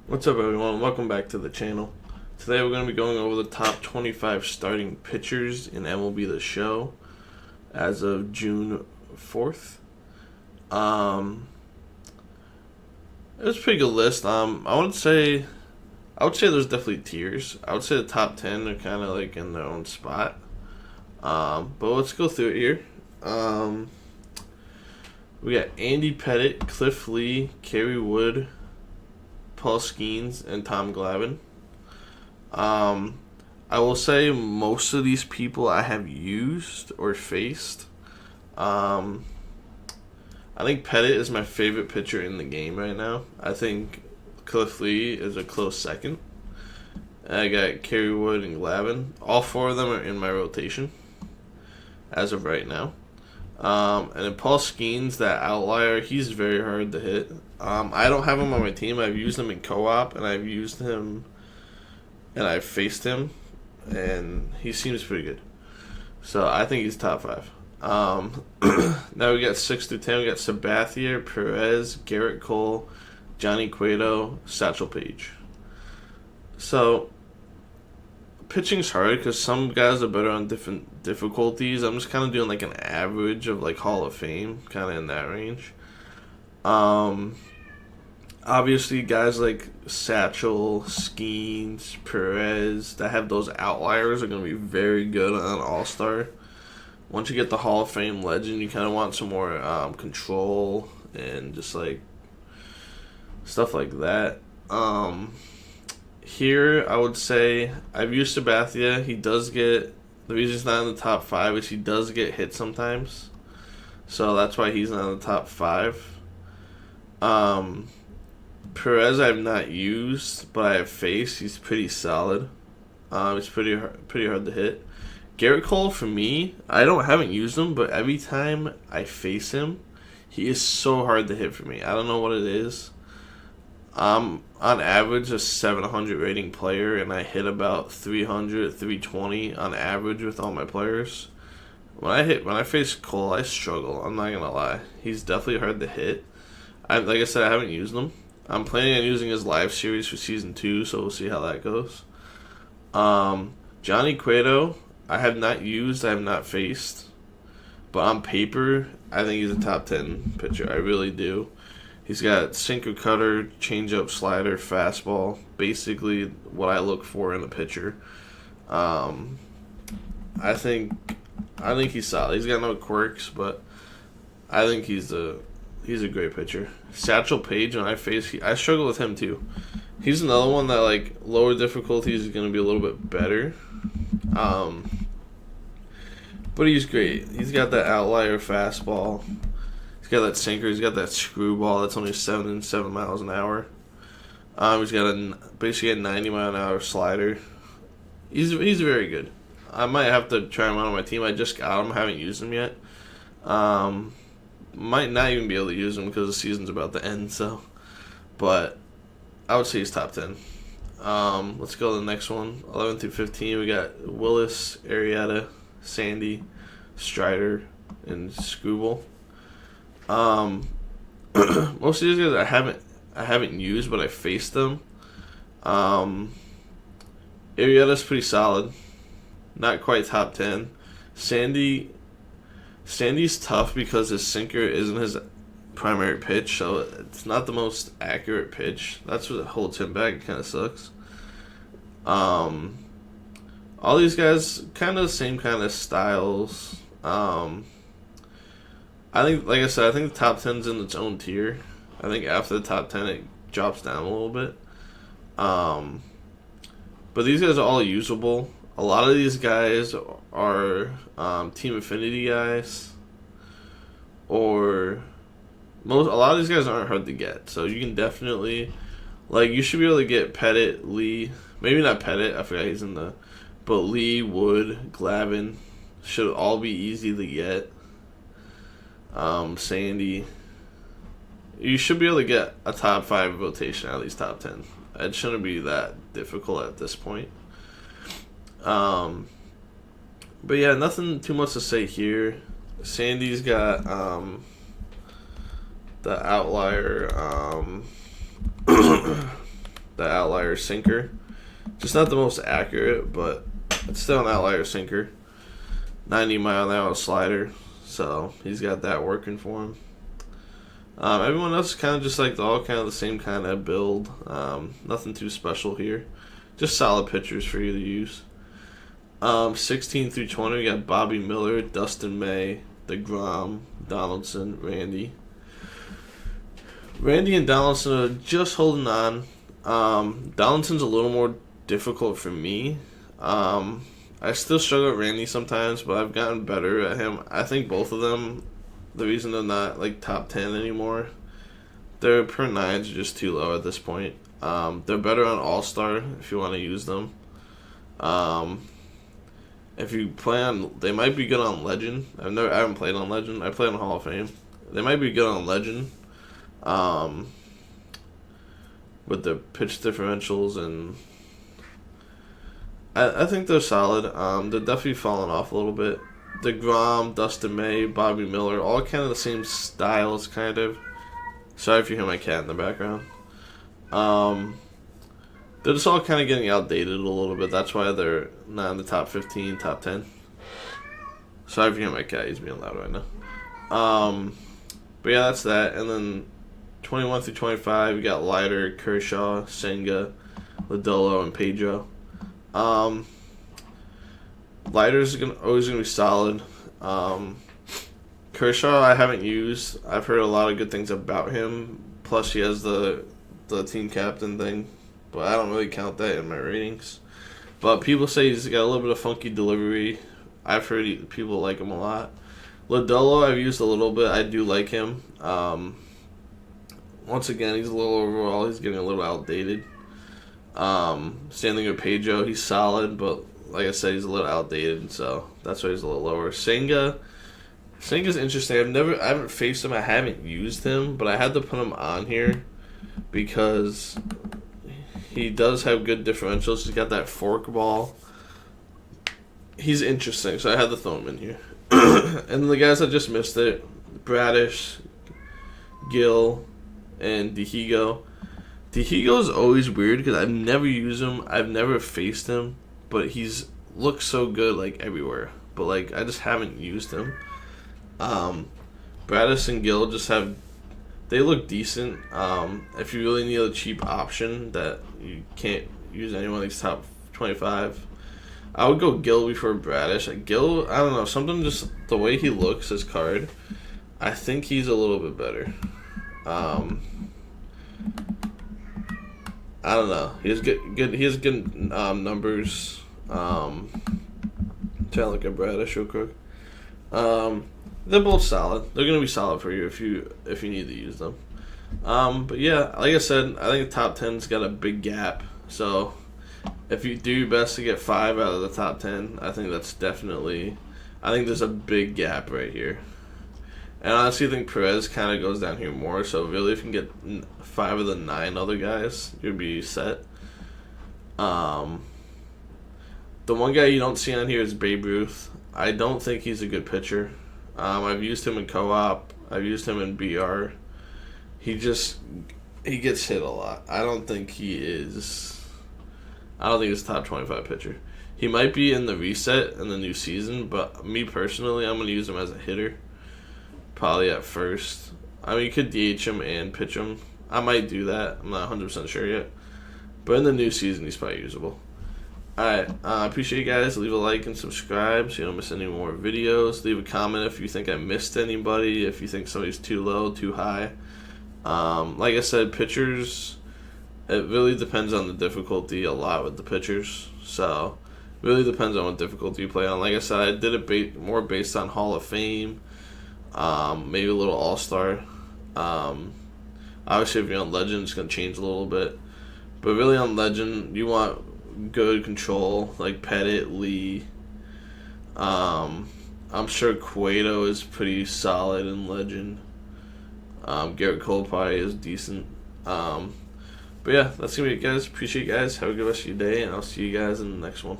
What's up, everyone? Welcome back to the channel. Today we're going to be going over the top 25 starting pitchers in MLB The Show as of June 4th. It was a pretty good list. I would say there's definitely tiers. I would say the top 10 are kind of like in their own spot. But let's go through it here. We got Andy Pettitte, Cliff Lee, Kerry Wood, Paul Skeens, and Tom Glavine. I will say most of these people I have used or faced. I think Pettitte is my favorite pitcher in the game right now. I think Cliff Lee is a close second. I got Kerry Wood and Glavine. All four of them are in my rotation as of right now. And then Paul Skeens, that outlier, he's very hard to hit. I don't have him on my team. I've used him in co-op, and I've used him, and I've faced him, and he seems pretty good. So I think he's top 5. Now we got 6 through 10. We got Sabathia, Perez, Garrett Cole, Johnny Cueto, Satchel Paige. So pitching's hard because some guys are better on different difficulties. I'm just kind of doing like an average of like Hall of Fame, kind of in that range. Obviously, guys like Satchel, Skeens, Perez that have those outliers are going to be very good on All-Star. Once you get the Hall of Fame legend, you kind of want some more control and just like stuff like that. Here, I would say I've used Sabathia. He does get, the reason he's not in the top 5 is he does get hit sometimes. So that's why he's not in the top 5. Perez I've not used, but I have faced. He's pretty solid. He's pretty hard to hit. Garrett Cole, for me, haven't used him, but every time I face him, he is so hard to hit for me. I don't know what it is. I'm on average a 700 rating player, and I hit about 300, 320 on average with all my players. When I face Cole, I struggle. I'm not gonna lie. He's definitely hard to hit. Like I said, I haven't used him. I'm planning on using his live series for season 2, so we'll see how that goes. Johnny Cueto, I have not used. I have not faced, but on paper, I think he's a top 10 pitcher. I really do. He's got sinker, cutter, changeup, slider, fastball. Basically, what I look for in a pitcher. I think he's solid. He's got no quirks, but I think he's a great pitcher. Satchel Paige, when I struggle with him too. He's another one that like lower difficulties is going to be a little bit better. But he's great. He's got that outlier fastball. He's got that sinker. He's got that screwball that's only 7 miles an hour. He's got basically a 90-mile-an-hour slider. He's very good. I might have to try him out on my team. I just got him. I haven't used him yet. Might not even be able to use him because the season's about to end. So, but I would say he's top 10. Let's go to the next one. 11 through 15. We got Willis, Arrieta, Sandy, Strider, and Screwball. Most of these guys I haven't used, but I faced them. Arrieta's pretty solid, not quite top 10. Sandy's tough because his sinker isn't his primary pitch, so it's not the most accurate pitch. That's what holds him back. It kind of sucks. All these guys kind of the same kind of styles. I think, like I said, I think the top 10's in its own tier. I think after the top 10, it drops down a little bit. But these guys are all usable. A lot of these guys are Team Affinity guys, or a lot of these guys aren't hard to get. So you can definitely, you should be able to get Pettitte, Lee, maybe not Pettitte. I forgot he's in but Lee, Wood, Glavine should all be easy to get. Sandy, you should be able to get a top 5 rotation, at least top 10. It shouldn't be that difficult at this point. But yeah, nothing too much to say here. Sandy's got the outlier the outlier sinker. Just not the most accurate, but it's still an outlier sinker. 90-mile-an-hour slider, so he's got that working for him. Everyone else is kind of just like all kind of the same kind of build. Nothing too special here. Just solid pitchers for you to use. 16 through 20, we got Bobby Miller, Dustin May, DeGrom, Donaldson, Randy. Randy and Donaldson are just holding on. Donaldson's a little more difficult for me. I still struggle with Randy sometimes, but I've gotten better at him. I think both of them, the reason they're not like top 10 anymore, their per nines are just too low at this point. They're better on All-Star if you want to use them. If you play on, they might be good on Legend. I haven't played on Legend. I played on Hall of Fame. They might be good on Legend. With the pitch differentials, and I think they're solid. They're definitely falling off a little bit. DeGrom, Dustin May, Bobby Miller, all kind of the same styles, kind of. Sorry if you hear my cat in the background. They're just all kind of getting outdated a little bit. That's why they're not in the top 15, top 10. Sorry if you hear my cat. He's being loud right now. But yeah, that's that. And then 21 through 25, we got Leiter, Kershaw, Senga, Lodolo, and Pedro. Leiter's always going to be solid. Kershaw I haven't used. I've heard a lot of good things about him. Plus he has the team captain thing. But I don't really count that in my ratings. But people say he's got a little bit of funky delivery. I've heard people like him a lot. Lodolo I've used a little bit. I do like him. Once again, he's a little overall. He's getting a little outdated. Standing with Pedro, he's solid, but like I said, he's a little outdated, so that's why he's a little lower. Senga's interesting. I haven't faced him. I haven't used him, but I had to put him on here because he does have good differentials. He's got that fork ball. He's interesting, so I had to throw him in here. And the guys that just missed it, Bradish, Gill, and Dihigo. Dihigo is always weird because I've never used him. I've never faced him, but he's looks so good like everywhere. But like I just haven't used him. Bradish and Gill just they look decent. If you really need a cheap option that you can't use any one of these top 25, I would go Gill before Bradish. Gill, I don't know, something just the way he looks, his card, I think he's a little bit better. I don't know. He has good. He has good numbers. Trying to look at Bradish real quick. They're both solid. They're gonna be solid for you if you need to use them. But yeah, like I said, I think the top 10's got a big gap. So if you do your best to get 5 out of the top 10, I think that's definitely. I think there's a big gap right here. And I honestly think Perez kind of goes down here more. So really, if you can get 5 of the 9 other guys, you'll be set. The one guy you don't see on here is Babe Ruth. I don't think he's a good pitcher. I've used him in co-op. I've used him in BR. He gets hit a lot. I don't think he's a top 25 pitcher. He might be in the reset in the new season, but me personally, I'm going to use him as a hitter. Probably at first. I mean, you could DH him and pitch him. I might do that. I'm not 100% sure yet. But in the new season, he's probably usable. Alright, I appreciate you guys. Leave a like and subscribe so you don't miss any more videos. Leave a comment if you think I missed anybody, if you think somebody's too low, too high. Like I said, pitchers, it really depends on the difficulty a lot with the pitchers. So, it really depends on what difficulty you play on. Like I said, I did it more based on Hall of Fame. Maybe a little All-Star. Obviously, if you're on Legend, it's going to change a little bit. But really on Legend, you want good control, like Pettit, Lee. I'm sure Cueto is pretty solid in Legend. Garrett Cole probably is decent. But yeah, that's going to be it, guys. Appreciate you guys. Have a good rest of your day, and I'll see you guys in the next one.